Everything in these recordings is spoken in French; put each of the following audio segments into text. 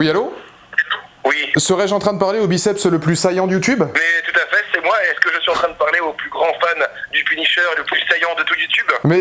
Oui, allô? Oui. Serais-je en train de parler au biceps le plus saillant de YouTube? Mais tout à fait, c'est moi. Est-ce que je suis en train de parler au plus grand fan du Punisher, le plus saillant de tout YouTube? Mais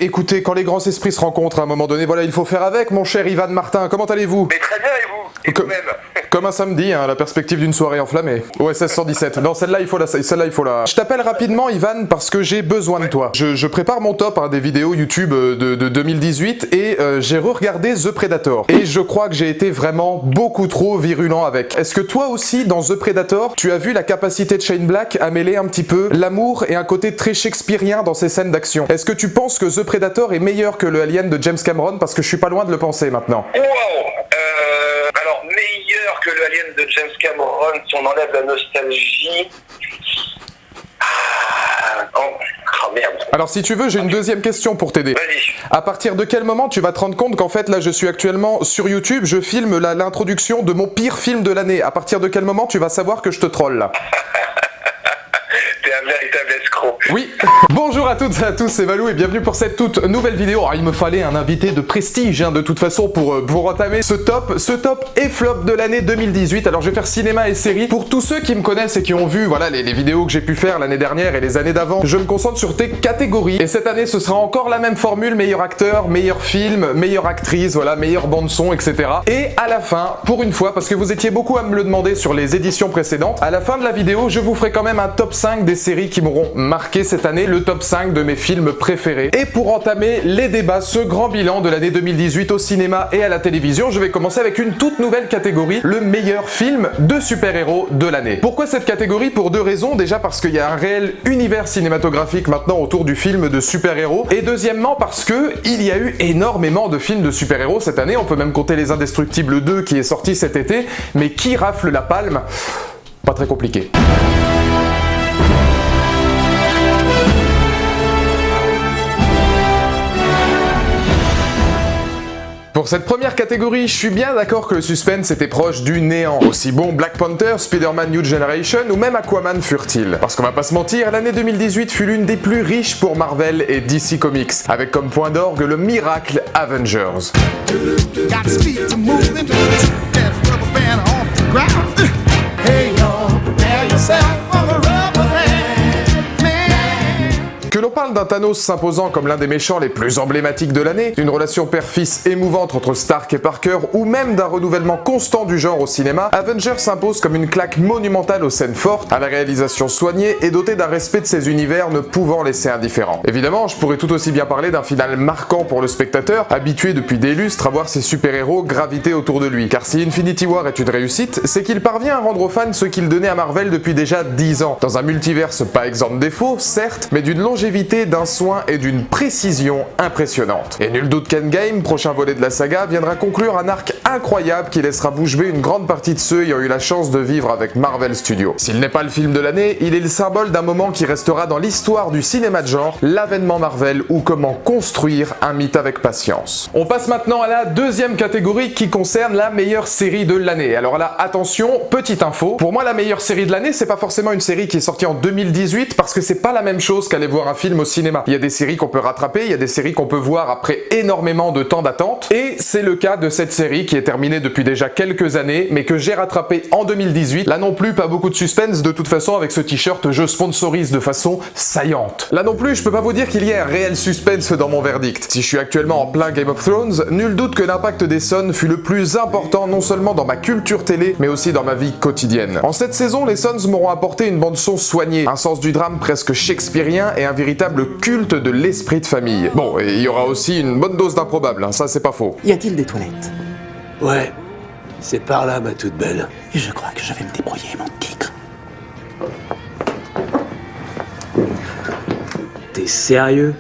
écoutez, quand les grands esprits se rencontrent à un moment donné, voilà, il faut faire avec, mon cher Ivan Martin. Comment allez-vous? Mais très bien, et vous? Et vous-même? Comme un samedi, hein, la perspective d'une soirée enflammée. OSS 117. Non, celle-là, il faut la. Je t'appelle rapidement, Ivan, parce que j'ai besoin de toi. Je prépare mon top des vidéos YouTube de 2018 et j'ai re-regardé The Predator. Et je crois que j'ai été vraiment beaucoup trop virulent avec. Est-ce que toi aussi, dans The Predator, tu as vu la capacité de Shane Black à mêler un petit peu l'amour et un côté très shakespearien dans ses scènes d'action? Est-ce que tu penses que The Predator est meilleur que le Alien de James Cameron? Parce que je suis pas loin de le penser maintenant. Wow. Alors, meilleur que le Alien de James Cameron, si on enlève la nostalgie... Oh merde. Alors si tu veux, j'ai une deuxième question pour t'aider. Vas-y. À partir de quel moment tu vas te rendre compte qu'en fait là je suis actuellement sur YouTube, je filme l'introduction de mon pire film de l'année? À partir de quel moment tu vas savoir que je te troll là? T'es un véritable escroc. Oui. Bonjour à toutes et à tous, c'est Valou et bienvenue pour cette toute nouvelle vidéo. Alors, il me fallait un invité de prestige de toute façon pour entamer ce top et flop de l'année 2018. Alors je vais faire cinéma et série. Pour tous ceux qui me connaissent et qui ont vu voilà, les vidéos que j'ai pu faire l'année dernière et les années d'avant, je me concentre sur tes catégories. Et cette année ce sera encore la même formule, meilleur acteur, meilleur film, meilleure actrice, voilà, meilleure bande son, etc. Et à la fin, pour une fois, parce que vous étiez beaucoup à me le demander sur les éditions précédentes, à la fin de la vidéo, je vous ferai quand même un top 5 des séries qui m'auront marqué cette année, le top 5 de mes films préférés. Et pour entamer les débats, ce grand bilan de l'année 2018 au cinéma et à la télévision, je vais commencer avec une toute nouvelle catégorie, le meilleur film de super-héros de l'année. Pourquoi cette catégorie? Pour deux raisons. Déjà parce qu'il y a un réel univers cinématographique maintenant autour du film de super-héros. Et deuxièmement parce que il y a eu énormément de films de super-héros cette année. On peut même compter Les Indestructibles 2 qui est sorti cet été. Mais qui rafle la palme? Pas très compliqué. Pour cette première catégorie, je suis bien d'accord que le suspense était proche du néant. Aussi bon Black Panther, Spider-Man New Generation ou même Aquaman furent-ils. Parce qu'on va pas se mentir, l'année 2018 fut l'une des plus riches pour Marvel et DC Comics, avec comme point d'orgue le miracle Avengers. Que l'on parle d'un Thanos s'imposant comme l'un des méchants les plus emblématiques de l'année, d'une relation père-fils émouvante entre Stark et Parker, ou même d'un renouvellement constant du genre au cinéma, Avengers s'impose comme une claque monumentale aux scènes fortes, à la réalisation soignée et dotée d'un respect de ses univers ne pouvant laisser indifférent. Évidemment, je pourrais tout aussi bien parler d'un final marquant pour le spectateur, habitué depuis des lustres à voir ses super-héros graviter autour de lui. Car si Infinity War est une réussite, c'est qu'il parvient à rendre aux fans ce qu'il donnait à Marvel depuis déjà 10 ans, dans un multiverse pas exempt de défauts, certes, mais d'une longévité, d'un soin et d'une précision impressionnante. Et nul doute qu'Endgame, prochain volet de la saga, viendra conclure un arc incroyable qui laissera bouche bée une grande partie de ceux ayant eu la chance de vivre avec Marvel Studios. S'il n'est pas le film de l'année, il est le symbole d'un moment qui restera dans l'histoire du cinéma de genre, l'avènement Marvel ou comment construire un mythe avec patience. On passe maintenant à la deuxième catégorie qui concerne la meilleure série de l'année. Alors là, attention, petite info, pour moi la meilleure série de l'année, c'est pas forcément une série qui est sortie en 2018 parce que c'est pas la même chose qu'aller voir un film au cinéma. Il y a des séries qu'on peut rattraper, il y a des séries qu'on peut voir après énormément de temps d'attente, et c'est le cas de cette série qui est terminée depuis déjà quelques années, mais que j'ai rattrapée en 2018. Là non plus, pas beaucoup de suspense, de toute façon, avec ce t-shirt, je sponsorise de façon saillante. Là non plus, je peux pas vous dire qu'il y ait un réel suspense dans mon verdict. Si je suis actuellement en plein Game of Thrones, nul doute que l'impact des Suns fut le plus important non seulement dans ma culture télé, mais aussi dans ma vie quotidienne. En cette saison, les Suns m'auront apporté une bande-son soignée, un sens du drame presque shakespearien et un véritable culte de l'esprit de famille. Bon, et il y aura aussi une bonne dose d'improbable, ça c'est pas faux. Y a-t-il des toilettes? Ouais, c'est par là, ma toute belle. Et je crois que je vais me débrouiller, mon tigre. T'es sérieux?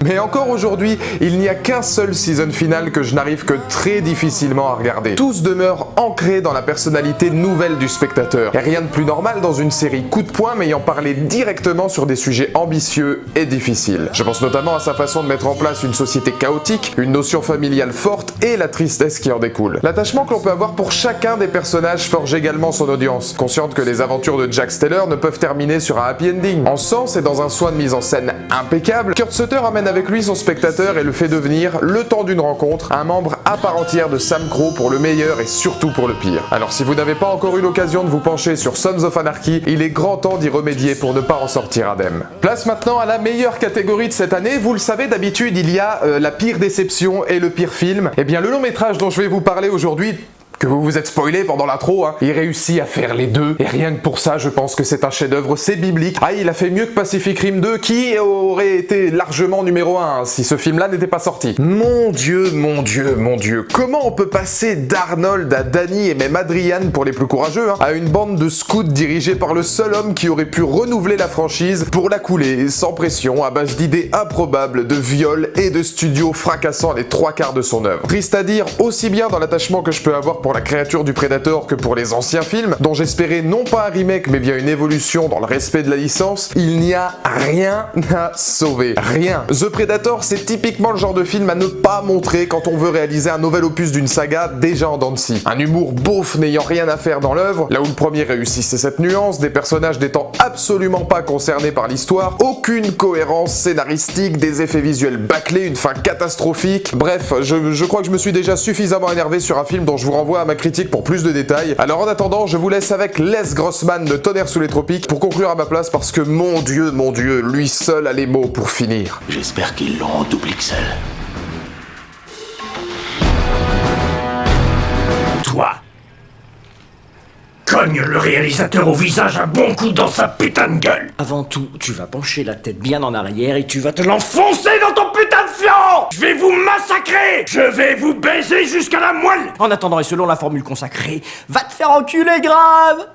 Mais encore aujourd'hui, il n'y a qu'un seul season final que je n'arrive que très difficilement à regarder. Tous demeurent ancrés dans la personnalité nouvelle du spectateur. Et rien de plus normal dans une série coup de poing m'ayant parlé directement sur des sujets ambitieux et difficiles. Je pense notamment à sa façon de mettre en place une société chaotique, une notion familiale forte et la tristesse qui en découle. L'attachement que l'on peut avoir pour chacun des personnages forge également son audience, consciente que les aventures de Jack Steller ne peuvent terminer sur un happy ending. En sens et dans un soin de mise en scène impeccable, Kurt Sutter amène avec lui son spectateur et le fait devenir, le temps d'une rencontre, un membre à part entière de Sam Crow pour le meilleur et surtout pour le pire. Alors si vous n'avez pas encore eu l'occasion de vous pencher sur Sons of Anarchy, il est grand temps d'y remédier pour ne pas en sortir indemne. Place maintenant à la meilleure catégorie de cette année. Vous le savez, d'habitude il y a la pire déception et le pire film. Eh bien le long métrage dont je vais vous parler aujourd'hui, que vous vous êtes spoilé pendant l'intro, hein. Il réussit à faire les deux, et rien que pour ça, je pense que c'est un chef-d'œuvre, c'est biblique. Ah, il a fait mieux que Pacific Rim 2, qui aurait été largement numéro 1 hein, si ce film-là n'était pas sorti. Mon Dieu, mon Dieu, mon Dieu, comment on peut passer d'Arnold à Danny et même Adrian pour les plus courageux, hein, à une bande de scouts dirigée par le seul homme qui aurait pu renouveler la franchise pour la couler, sans pression, à base d'idées improbables, de viols et de studios fracassant les 3/4 de son œuvre. Triste à dire, aussi bien dans l'attachement que je peux avoir pour la créature du Predator que pour les anciens films, dont j'espérais non pas un remake mais bien une évolution dans le respect de la licence, il n'y a rien à sauver. Rien. The Predator, c'est typiquement le genre de film à ne pas montrer quand on veut réaliser un nouvel opus d'une saga déjà en dents de scie. Un humour beauf n'ayant rien à faire dans l'œuvre, là où le premier réussissait cette nuance, des personnages n'étant absolument pas concernés par l'histoire, aucune cohérence scénaristique, des effets visuels bâclés, une fin catastrophique. Bref, je crois que je me suis déjà suffisamment énervé sur un film dont je vous renvoie à ma critique pour plus de détails. Alors en attendant, je vous laisse avec Les Grossman de Tonnerre sous les tropiques pour conclure à ma place parce que mon Dieu, lui seul a les mots pour finir. J'espère qu'ils l'ont en double XL. Toi, cogne le réalisateur au visage un bon coup dans sa putain de gueule. Avant tout, tu vas pencher la tête bien en arrière et tu vas te l'enfoncer dans ton putain de fion. Je vais vous massacrer. Je vais vous baiser jusqu'à la moelle. En attendant et selon la formule consacrée, va te faire enculer grave.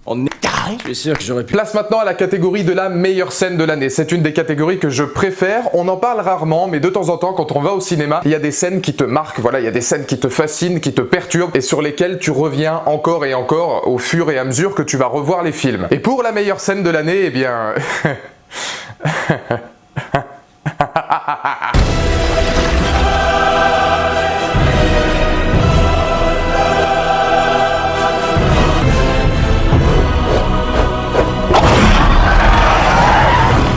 On est taré. Je suis sûr que j'aurais pu... Place maintenant à la catégorie de la meilleure scène de l'année. C'est une des catégories que je préfère. On en parle rarement, mais de temps en temps, quand on va au cinéma, il y a des scènes qui te marquent. Voilà, il y a des scènes qui te fascinent, qui te perturbent et sur lesquelles tu reviens encore et encore au fur et à mesure que tu vas revoir les films. Et pour la meilleure scène de l'année, eh bien...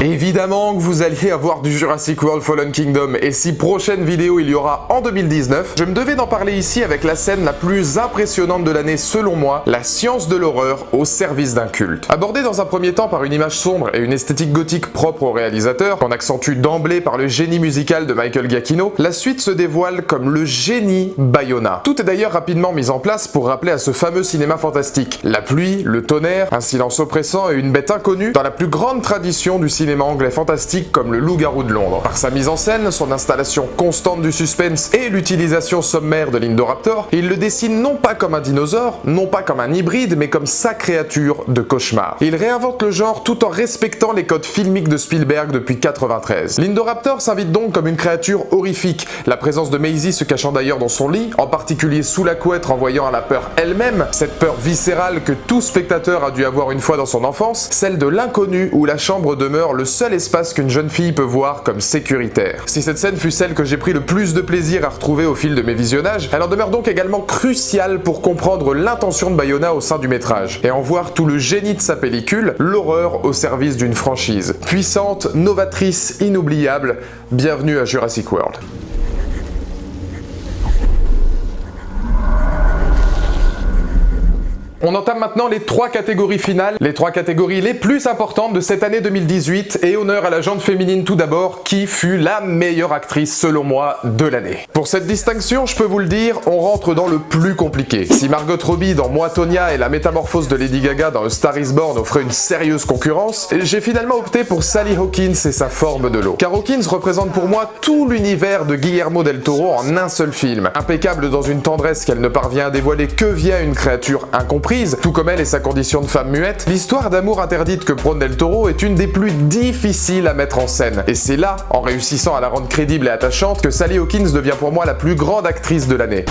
Évidemment que vous alliez avoir du Jurassic World Fallen Kingdom, et si prochaine vidéo il y aura en 2019, je me devais d'en parler ici avec la scène la plus impressionnante de l'année selon moi, la science de l'horreur au service d'un culte. Abordée dans un premier temps par une image sombre et une esthétique gothique propre au réalisateur, qu'on accentue d'emblée par le génie musical de Michael Giacchino, la suite se dévoile comme le génie Bayona. Tout est d'ailleurs rapidement mis en place pour rappeler à ce fameux cinéma fantastique. La pluie, le tonnerre, un silence oppressant et une bête inconnue dans la plus grande tradition du cinéma anglais fantastique comme le Loup-garou de Londres. Par sa mise en scène, son installation constante du suspense et l'utilisation sommaire de l'Indoraptor, il le dessine non pas comme un dinosaure, non pas comme un hybride, mais comme sa créature de cauchemar. Il réinvente le genre tout en respectant les codes filmiques de Spielberg depuis 1993. L'Indoraptor s'invite donc comme une créature horrifique, la présence de Maisie se cachant d'ailleurs dans son lit, en particulier sous la couette renvoyant à la peur elle-même, cette peur viscérale que tout spectateur a dû avoir une fois dans son enfance, celle de l'inconnu où la chambre demeure le seul espace qu'une jeune fille peut voir comme sécuritaire. Si cette scène fut celle que j'ai pris le plus de plaisir à retrouver au fil de mes visionnages, elle en demeure donc également cruciale pour comprendre l'intention de Bayona au sein du métrage, et en voir tout le génie de sa pellicule, l'horreur au service d'une franchise. Puissante, novatrice, inoubliable, bienvenue à Jurassic World. On entame maintenant les 3 catégories finales, les 3 catégories les plus importantes de cette année 2018, et honneur à la gente féminine tout d'abord, qui fut la meilleure actrice selon moi de l'année. Pour cette distinction, je peux vous le dire, on rentre dans le plus compliqué. Si Margot Robbie dans Moi, Tonya et la métamorphose de Lady Gaga dans A Star is Born offraient une sérieuse concurrence, j'ai finalement opté pour Sally Hawkins et sa forme de l'eau. Car Hawkins représente pour moi tout l'univers de Guillermo del Toro en un seul film. Impeccable dans une tendresse qu'elle ne parvient à dévoiler que via une créature incomprise, tout comme elle et sa condition de femme muette, l'histoire d'amour interdite que prône Del Toro est une des plus difficiles à mettre en scène. Et c'est là, en réussissant à la rendre crédible et attachante, que Sally Hawkins devient pour moi la plus grande actrice de l'année.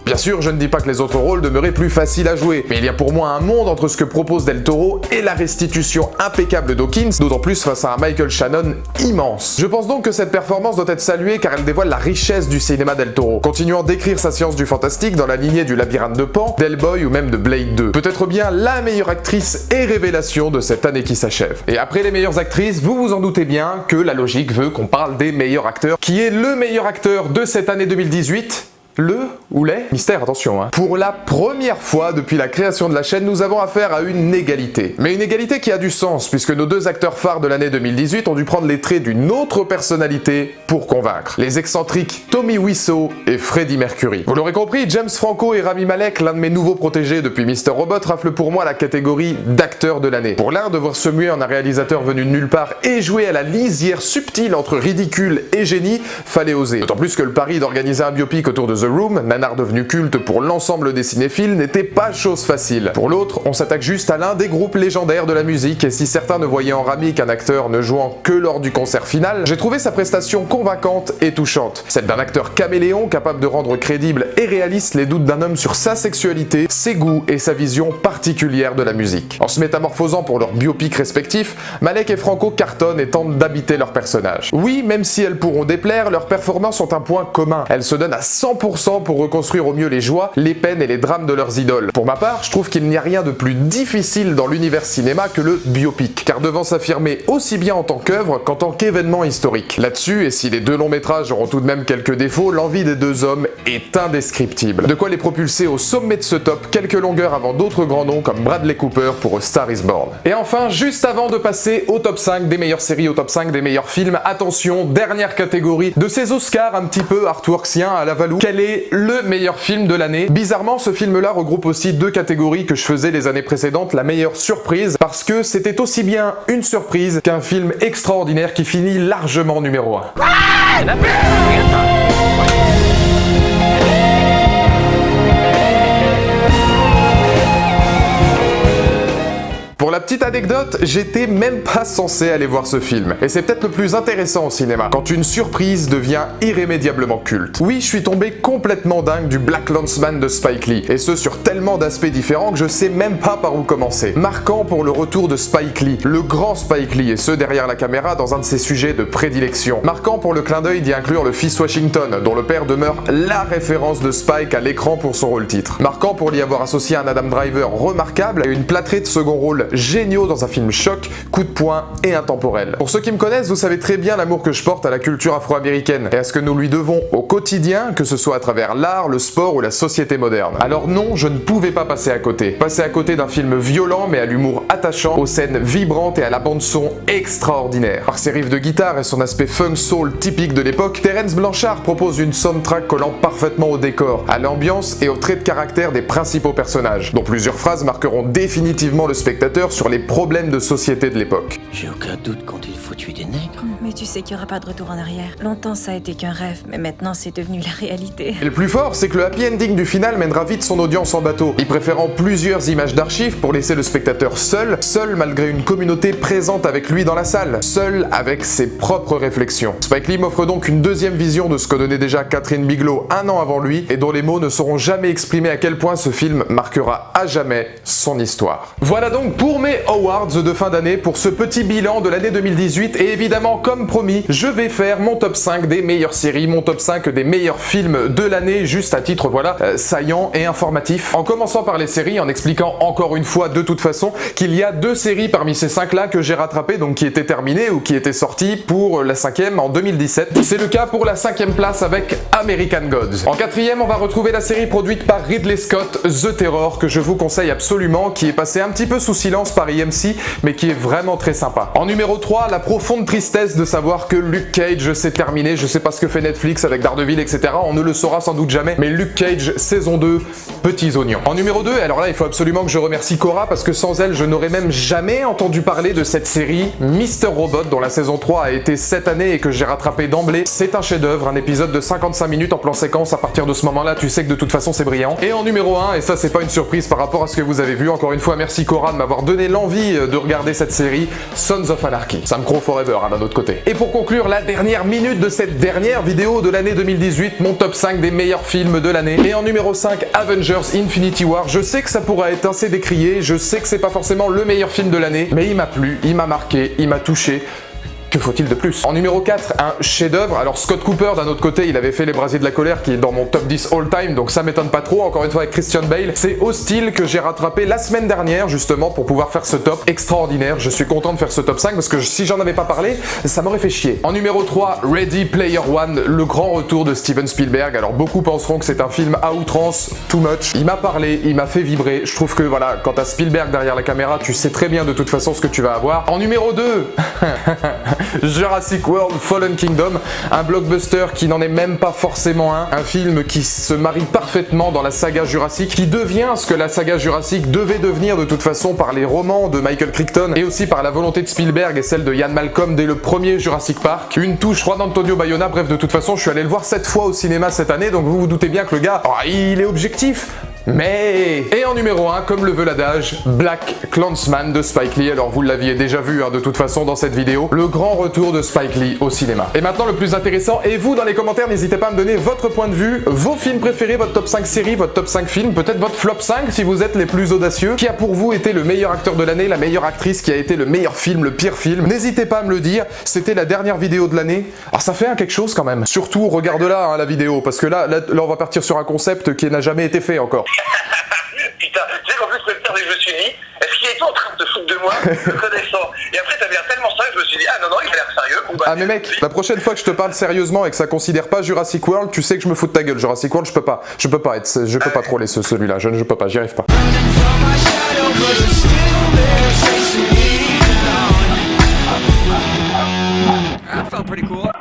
Bien sûr, je ne dis pas que les autres rôles demeuraient plus faciles à jouer, mais il y a pour moi un monde entre ce que propose Del Toro et la restitution impeccable d'Hawkins, d'autant plus face à un Michael Shannon immense. Je pense donc que cette performance doit être saluée car elle dévoile la richesse du cinéma Del Toro, continuant d'écrire sa science du fantastique dans la lignée du Labyrinthe de Pan, d'Hellboy ou même de Blade 2. Peut-être bien la meilleure actrice et révélation de cette année qui s'achève. Et après les meilleures actrices, vous vous en doutez bien que la logique veut qu'on parle des meilleurs acteurs. Qui est le meilleur acteur de cette année 2018 ? Le ou les mystère, attention, hein. Pour la première fois depuis la création de la chaîne, nous avons affaire à une égalité. Mais une égalité qui a du sens, puisque nos deux acteurs phares de l'année 2018 ont dû prendre les traits d'une autre personnalité pour convaincre. Les excentriques Tommy Wiseau et Freddie Mercury. Vous l'aurez compris, James Franco et Rami Malek, l'un de mes nouveaux protégés depuis Mr. Robot, raflent pour moi la catégorie d'acteur de l'année. Pour l'un, devoir se muer en un réalisateur venu de nulle part et jouer à la lisière subtile entre ridicule et génie, fallait oser. D'autant plus que le pari d'organiser un biopic autour de The Room, nanar devenu culte pour l'ensemble des cinéphiles, n'était pas chose facile. Pour l'autre, on s'attaque juste à l'un des groupes légendaires de la musique, et si certains ne voyaient en Rami qu'un acteur ne jouant que lors du concert final, j'ai trouvé sa prestation convaincante et touchante. Celle d'un acteur caméléon capable de rendre crédible et réaliste les doutes d'un homme sur sa sexualité, ses goûts et sa vision particulière de la musique. En se métamorphosant pour leurs biopics respectifs, Malek et Franco cartonnent et tentent d'habiter leurs personnages. Oui, même si elles pourront déplaire, leurs performances ont un point commun. Elles se donnent à 100% pour reconstruire au mieux les joies, les peines et les drames de leurs idoles. Pour ma part, je trouve qu'il n'y a rien de plus difficile dans l'univers cinéma que le biopic, car devant s'affirmer aussi bien en tant qu'œuvre qu'en tant qu'événement historique. Là-dessus, et si les deux longs métrages auront tout de même quelques défauts, l'envie des deux hommes est indescriptible. De quoi les propulser au sommet de ce top quelques longueurs avant d'autres grands noms comme Bradley Cooper pour A Star is Born. Et enfin, juste avant de passer au top 5 des meilleures séries, au top 5 des meilleurs films, attention, dernière catégorie de ces Oscars un petit peu artworksiens à la Valou. Quel est le meilleur film de l'année? Bizarrement, ce film-là regroupe aussi deux catégories que je faisais les années précédentes, la meilleure surprise, parce que c'était aussi bien une surprise qu'un film extraordinaire qui finit largement numéro 1. Pour la petite anecdote, j'étais même pas censé aller voir ce film. Et c'est peut-être le plus intéressant au cinéma, quand une surprise devient irrémédiablement culte. Oui, je suis tombé complètement dingue du Black Landsman de Spike Lee, et ce sur tellement d'aspects différents que je sais même pas par où commencer. Marquant pour le retour de Spike Lee, le grand Spike Lee, et ce derrière la caméra dans un de ses sujets de prédilection. Marquant pour le clin d'œil d'y inclure le fils Washington, dont le père demeure la référence de Spike à l'écran pour son rôle titre. Marquant pour l'y avoir associé un Adam Driver remarquable et une plâtrée de second rôle géniaux dans un film choc, coup de poing et intemporel. Pour ceux qui me connaissent, vous savez très bien l'amour que je porte à la culture afro-américaine et à ce que nous lui devons au quotidien, que ce soit à travers l'art, le sport ou la société moderne. Alors non, je ne pouvais pas passer à côté. Passer à côté d'un film violent mais à l'humour attachant, aux scènes vibrantes et à la bande-son extraordinaire. Par ses riffs de guitare et son aspect funk soul typique de l'époque, Terence Blanchard propose une soundtrack collant parfaitement au décor, à l'ambiance et aux traits de caractère des principaux personnages, dont plusieurs phrases marqueront définitivement le spectateur sur les problèmes de société de l'époque. J'ai aucun doute quand il faut tuer des nègres. Mais tu sais qu'il n'y aura pas de retour en arrière. Longtemps ça a été qu'un rêve, mais maintenant c'est devenu la réalité. Et le plus fort, c'est que le happy ending du final mènera vite son audience en bateau, y préférant plusieurs images d'archives pour laisser le spectateur seul malgré une communauté présente avec lui dans la salle, seul avec ses propres réflexions. Spike Lee m'offre donc une deuxième vision de ce que donnait déjà Catherine Bigelow un an avant lui, et dont les mots ne sauront jamais exprimer à quel point ce film marquera à jamais son histoire. Voilà donc pour mes Awards de fin d'année, pour ce petit bilan de l'année 2018, et évidemment, comme promis, je vais faire mon top 5 des meilleures séries, mon top 5 des meilleurs films de l'année, juste à titre, voilà, saillant et informatif. En commençant par les séries, en expliquant encore une fois, de toute façon, qu'il y a deux séries parmi ces 5-là que j'ai rattrapées, donc qui étaient terminées ou qui étaient sorties pour la 5e en 2017. C'est le cas pour la 5e place avec American Gods. En 4e, on va retrouver la série produite par Ridley Scott, The Terror, que je vous conseille absolument, qui est passé un petit peu sous silence par EMC, mais qui est vraiment très sympa. En numéro 3, la profonde tristesse de savoir que Luke Cage s'est terminé. Je sais pas ce que fait Netflix avec Daredevil, etc. On ne le saura sans doute jamais, mais Luke Cage saison 2, petits oignons. En numéro 2, alors là, il faut absolument que je remercie Cora, parce que sans elle, je n'aurais même jamais entendu parler de cette série Mr. Robot, dont la saison 3 a été cette année et que j'ai rattrapé d'emblée. C'est un chef-d'œuvre, un épisode de 55 minutes en plan séquence. À partir de ce moment-là, tu sais que de toute façon, c'est brillant. Et en numéro 1, et ça, c'est pas une surprise par rapport à ce que vous avez vu, encore une fois, merci Cora de m'avoir donné l'envie de regarder cette série, Sons of Anarchy. Ça me forever, hein, d'un autre côté. Et pour conclure la dernière minute de cette dernière vidéo de l'année 2018, mon top 5 des meilleurs films de l'année. Et en numéro 5, Avengers Infinity War. Je sais que ça pourrait être assez décrié, je sais que c'est pas forcément le meilleur film de l'année, mais il m'a plu, il m'a marqué, il m'a touché. Que faut-il de plus? En numéro 4, un chef-d'œuvre. Alors Scott Cooper, d'un autre côté, il avait fait Les Brasiers de la colère, qui est dans mon top 10 all-time, donc ça m'étonne pas trop. Encore une fois avec Christian Bale. C'est Hostile que j'ai rattrapé la semaine dernière, justement, pour pouvoir faire ce top extraordinaire. Je suis content de faire ce top 5, parce que si j'en avais pas parlé, ça m'aurait fait chier. En numéro 3, Ready Player One, le grand retour de Steven Spielberg. Alors beaucoup penseront que c'est un film à outrance, too much. Il m'a parlé, il m'a fait vibrer. Je trouve que voilà, quand t'as Spielberg derrière la caméra, tu sais très bien de toute façon ce que tu vas avoir. En numéro 2, Jurassic World Fallen Kingdom, un blockbuster qui n'en est même pas forcément un film qui se marie parfaitement dans la saga Jurassic, qui devient ce que la saga Jurassic devait devenir de toute façon par les romans de Michael Crichton et aussi par la volonté de Spielberg et celle de Ian Malcolm dès le premier Jurassic Park. Une touche Juan Antonio Bayona, bref de toute façon je suis allé le voir 7 fois au cinéma cette année, donc vous vous doutez bien que le gars, il est objectif. Mais... Et en numéro 1, comme le veut l'adage, Black Klansman de Spike Lee. Alors vous l'aviez déjà vu de toute façon dans cette vidéo, le grand retour de Spike Lee au cinéma. Et maintenant le plus intéressant, et vous dans les commentaires n'hésitez pas à me donner votre point de vue, vos films préférés, votre top 5 séries, votre top 5 films, peut-être votre flop 5 si vous êtes les plus audacieux. Qui a pour vous été le meilleur acteur de l'année, la meilleure actrice, qui a été le meilleur film, le pire film? N'hésitez pas à me le dire, c'était la dernière vidéo de l'année. Alors ça fait quelque chose quand même. Surtout regarde-la la vidéo, parce que là on va partir sur un concept qui n'a jamais été fait encore. Putain, tu sais qu'en plus, je me suis dit, est-ce qu'il est en train de te foutre de moi, le connaissant? Et après, t'avais l'air tellement sérieux, je me suis dit, ah non, il a l'air sérieux. Bon, bah, ah mais mec, la prochaine fois que je te parle sérieusement et que ça considère pas Jurassic World, tu sais que je me fous de ta gueule. Jurassic World, je peux pas troller celui-là, je peux pas, j'y arrive pas. That felt pretty cool.